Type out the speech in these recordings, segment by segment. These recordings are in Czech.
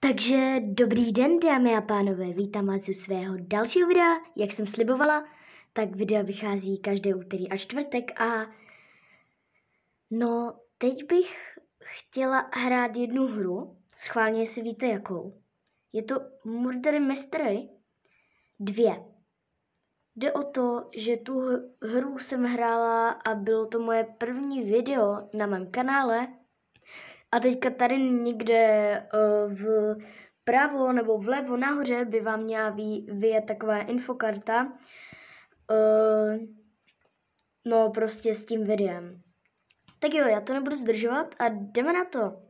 Takže dobrý den, dámy a pánové, vítám vás u svého dalšího videa. Jak jsem slibovala, tak video vychází každé úterý a čtvrtek a teď bych chtěla hrát jednu hru, schválně si víte jakou. Je to Murder Mystery 2. Jde o to, že tu hru jsem hrála a bylo to moje první video na mém kanále. A teďka tady někde vpravo nebo vlevo nahoře by vám měla vyjet taková infokarta. Prostě s tím videem. Tak jo, já to nebudu zdržovat a jdeme na to.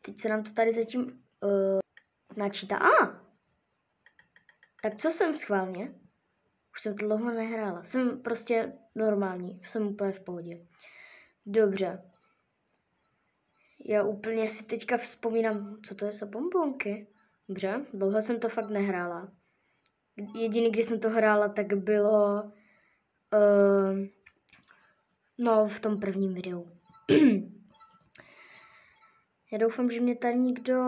Teď se nám to tady zatím načítá. Tak co jsem schválně? Už jsem to dlouho nehrála. Jsem prostě normální. Jsem úplně v pohodě. Dobře. Já úplně si teďka vzpomínám, co to je za bonbonky. Dobře, dlouho jsem to fakt nehrála. Jediný, kdy jsem to hrála, tak bylo v tom prvním videu. Já doufám, že mě tady nikdo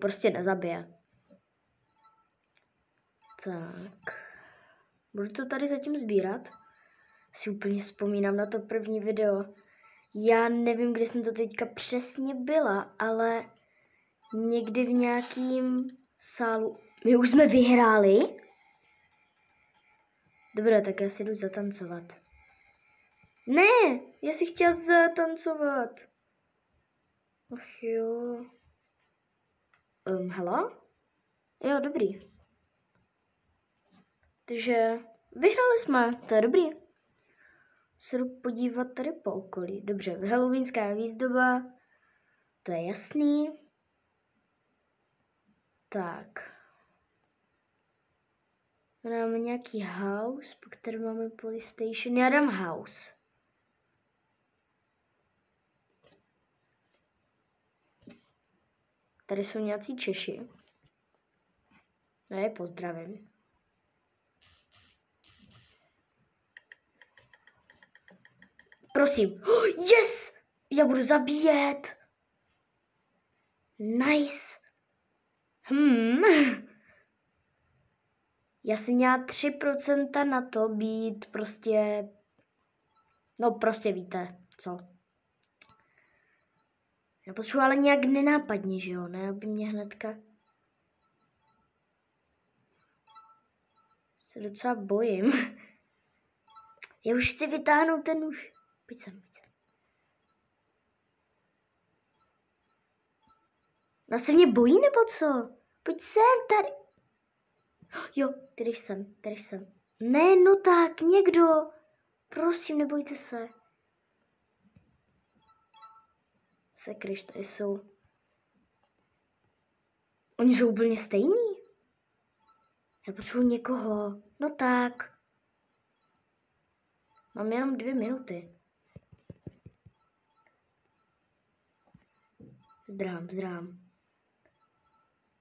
prostě nezabije. Tak. Budu to tady zatím sbírat. Si úplně vzpomínám na to první video. Já nevím, kde jsem to teďka přesně byla, ale někdy v nějakým sálu. My už jsme vyhráli? Dobré, tak já si jdu zatancovat. Ne, já si chtěla zatancovat. Ach jo. Hello? Jo, dobrý. Takže vyhráli jsme, to je dobrý. Se jdu podívat tady po okolí. Dobře, halloweenská výzdoba, to je jasný. Tak. Máme nějaký house, po kterém máme police station. Já dám house. Tady jsou nějací Češi. Já je pozdravím. Prosím. Yes! Já budu zabíjet. Nice. Já jsem měla 3% na to být prostě... prostě víte, co. Já potřebuji ale nějak nenápadně, že jo? Ne, aby mě hnedka... Se docela bojím. Já už chci vytáhnout ten nůž. Pojď sem. No se mě bojí nebo co? Pojď sem tady. Jo, tady jsem. Ne, no tak, někdo. Prosím, nebojte se. Sakryš, tady jsou. Oni jsou úplně stejní. Já potřebuji někoho. No tak. Mám jenom 2 minuty. Zdrám.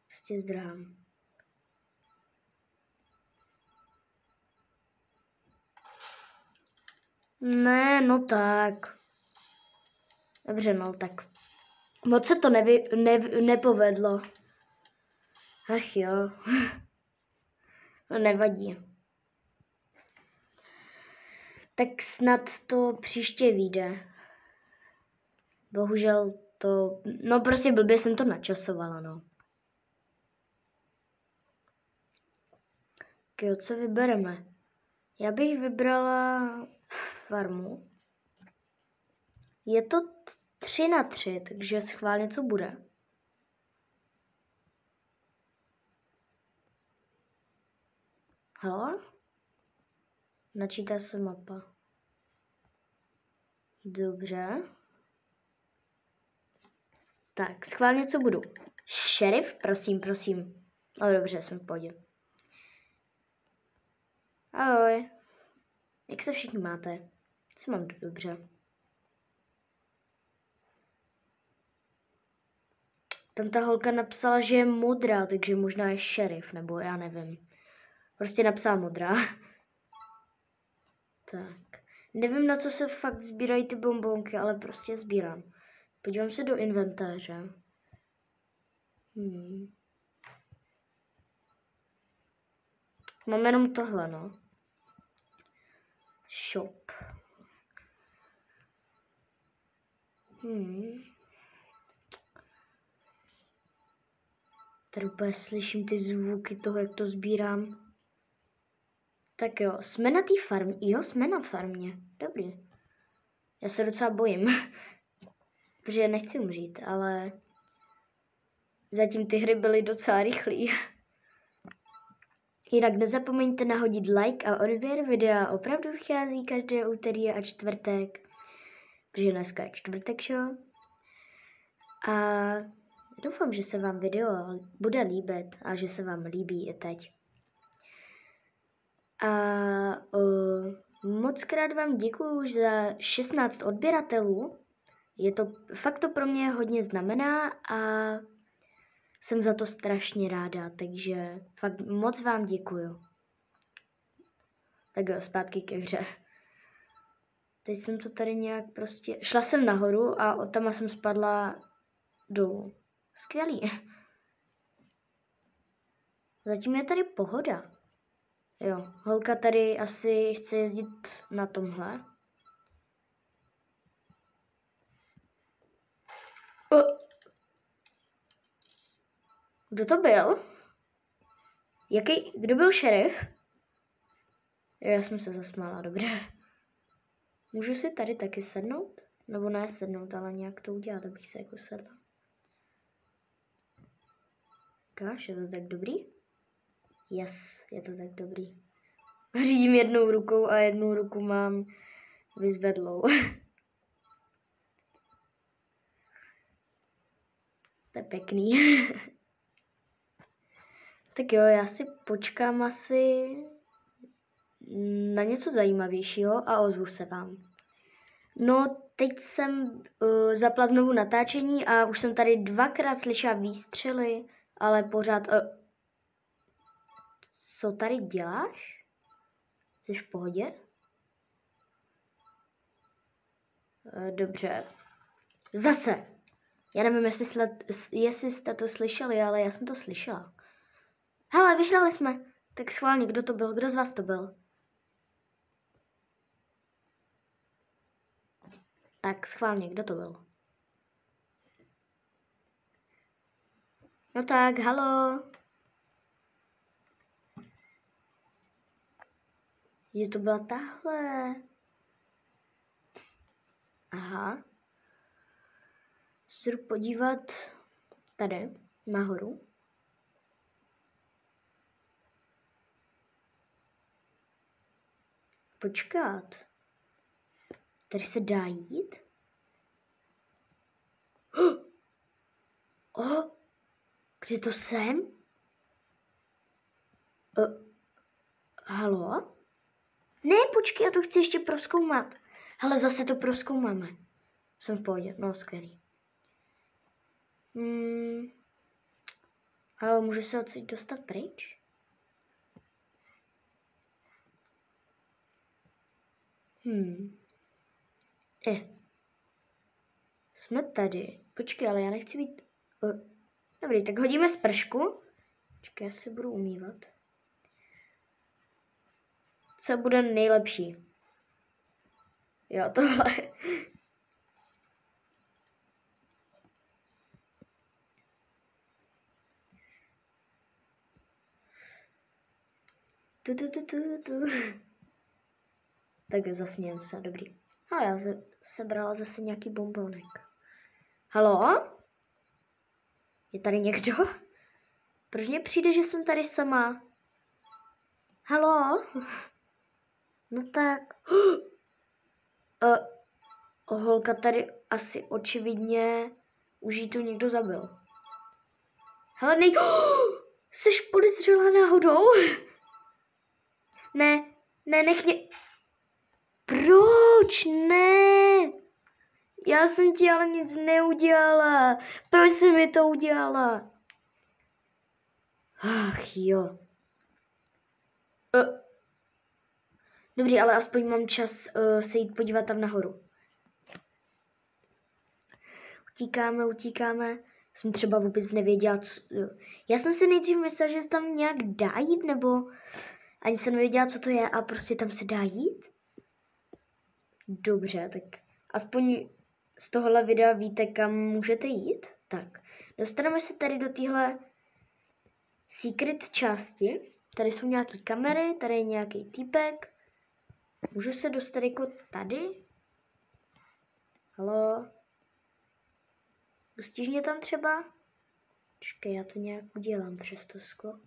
Prostě zdrám. Ne, no tak. Dobře, no tak. Moc se to nepovedlo. Ach jo. No nevadí. Tak snad to příště vyjde. Bohužel to... prostě blbě jsem to načasovala, no. Jo, co vybereme? Já bych vybrala farmu. Je to 3/3, takže schválně co bude. Halo? Načítá se mapa. Dobře. Tak, schválně co budu. Šerif, prosím. No dobře, jsem v pohodě. Ahoj. Jak se všichni máte? Co mám dobře? Tam ta holka napsala, že je modrá, takže možná je šerif, nebo já nevím. Prostě napsala modrá. Tak. Nevím, na co se fakt sbírají ty bonbonky, ale prostě sbírám. Podívám se do inventáře. Mám jenom tohle, no. Shop. Tady úplně slyším ty zvuky toho, jak to sbírám. Tak jo, jsme na té farmě. Jo, jsme na farmě. Dobrý. Já se docela bojím. Protože nechci umřít, ale zatím ty hry byly docela rychlý. Jinak nezapomeňte nahodit like a odběr. Videa opravdu vychází každé úterý a čtvrtek. Protože dneska je čtvrtek, šo? A doufám, že se vám video bude líbit a že se vám líbí i teď. A moc krát vám děkuju už za 16 odběratelů. Fakt to pro mě hodně znamená a jsem za to strašně ráda, takže fakt moc vám děkuju. Tak jo, zpátky ke hře. Teď jsem to tady nějak prostě... Šla jsem nahoru a od tam jsem spadla dolů. Skvělý. Zatím je tady pohoda. Jo, holka tady asi chce jezdit na tomhle. Kdo to byl? Kdo byl šerif? Já jsem se zasmála, dobře. Můžu si tady taky sednout? Nebo ne sednout, ale nějak to udělat, abych se jako sedla. Káš, je to tak dobrý? Yes, je to tak dobrý. Řídím jednou rukou a jednou ruku mám vyzvedlou. To je pěkný. Tak jo, já si počkám asi na něco zajímavějšího a ozvu se vám. No, teď jsem zapla znovu natáčení a už jsem tady 2krát slyšela výstřely, ale pořád... Co tady děláš? Jsi v pohodě? Dobře. Zase. Já nevím, jestli jste to slyšeli, ale já jsem to slyšela. Hele, vyhráli jsme. Tak schválně, kdo to byl? Kdo z vás to byl? Tak schválně, kdo to byl? No tak, halo. Je to byla tahle. Aha. Jdu podívat tady, nahoru. Počkat. Tady se dá jít? Kde to jsem? Halo? Ne, počkej, já to chci ještě prozkoumat. Hele, zase to prozkoumáme. Jsem v pohodě, no skvělý. Halo, můžu se odsud dostat pryč? Jsme tady. Počkej, ale já nechci být... Dobrý, tak hodíme spršku. Počkej, já se budu umývat. Co bude nejlepší? Jo, tohle. Tak zasmějem se, dobrý. Ale já sebrala zase nějaký bombonek. Halo? Je tady někdo? Proč mně přijde, že jsem tady sama? Halo? No tak. Holka tady asi očividně už jí tu někdo zabil. Hele, Seš podezřelá náhodou? Ne, nech mě... Proč? Ne! Já jsem ti ale nic neudělala. Proč jsi mi to udělala? Ach jo. Dobrý, ale aspoň mám čas se jít podívat tam nahoru. utíkáme. Jsem třeba vůbec nevěděla, co... Já jsem si nejdřív myslela, že se tam nějak dá jít, nebo ani jsem nevěděla, co to je a prostě tam se dá jít. Dobře, tak aspoň z tohohle videa víte, kam můžete jít. Tak, dostaneme se tady do téhle secret části. Tady jsou nějaké kamery, tady je nějaký týpek. Můžu se dostat jako tady? Haló? Pustíš mě tam třeba? Počkej, já to nějak udělám přes to sklo.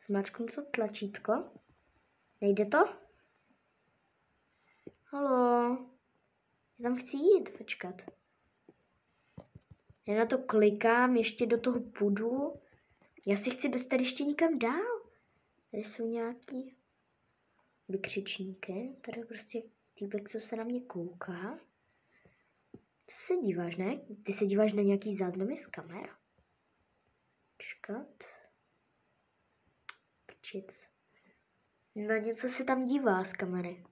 Zmáčknu to tlačítko. Nejde to? Haló? Já tam chci jít, počkat. Já na to klikám, ještě do toho půjdu. Já si chci dostat ještě někam dál. Tady jsou nějaký vykřičníky. Tady je prostě týpek, co se na mě kouká. Co se díváš, ne? Ty se díváš na nějaký záznamy z kamer? Počkat. Prčic. Na něco se tam dívá z kamery.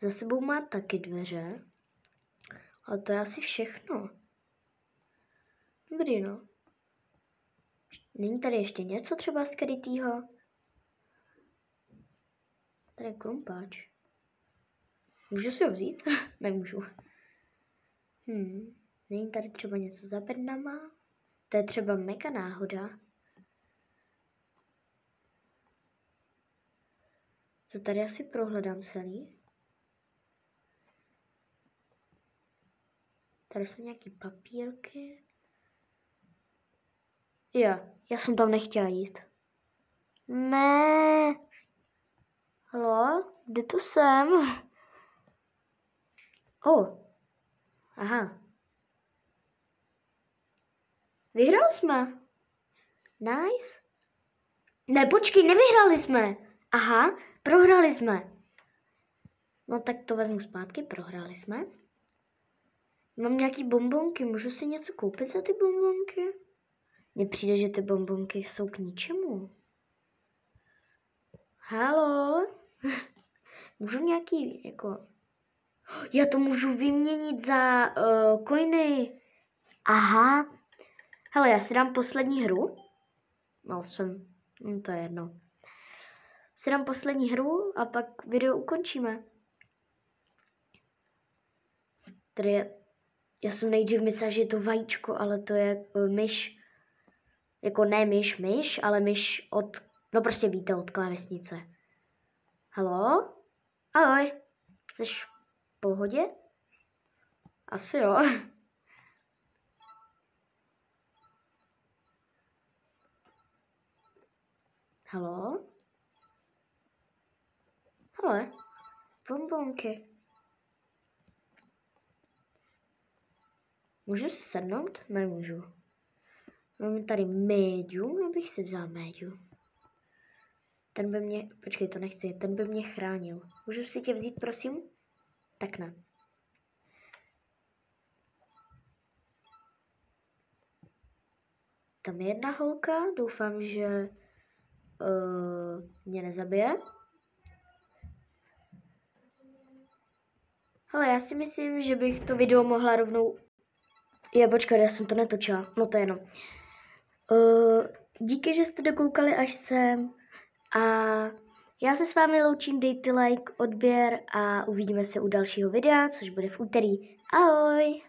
Za sebou má taky dveře. Ale to je asi všechno. Dobrý, no. Není tady ještě něco třeba skrytýho? Tady je krumpáč. Můžu si ho vzít? Nemůžu. Není tady třeba něco za bednama? To je třeba mega náhoda. To tady asi prohledám celý. Tady jsou nějaký papírky. Jo, já jsem tam nechtěla jít. Ne. Haló, kde tu jsem? Aha. Vyhrali jsme. Nice. Ne, počkej, nevyhráli jsme. Aha, prohráli jsme. No tak to vezmu zpátky, prohráli jsme. Mám nějaký bonbonky, můžu si něco koupit za ty bonbonky? Mně přijde, že ty bonbonky jsou k ničemu. Haló? Můžu nějaký, jako... Já to můžu vyměnit za coiny. Aha. Hele, já si dám poslední hru. To je jedno. Si dám poslední hru a pak video ukončíme. Tady je... Já jsem nejdřív myslela, že je to vajíčko, ale to je myš. Jako ne myš, ale myš od... No prostě víte, od klávesnice. Haló? Ahoj. Jsi v pohodě? Asi jo. Haló? Hele, bonbonky. Můžu si sednout? Nemůžu. Mám tady médium, já bych si vzal médium. Ten by mě, počkej, to nechci, ten by mě chránil. Můžu si tě vzít, prosím? Tak ne. Tam je jedna holka, doufám, že mě nezabije. Hele, já si myslím, že bych to video mohla rovnou... Počkej, já jsem to netočila, no to je jenom. Díky, že jste dokoukali až sem a já se s vámi loučím, dejte like, odběr a uvidíme se u dalšího videa, což bude v úterý. Ahoj!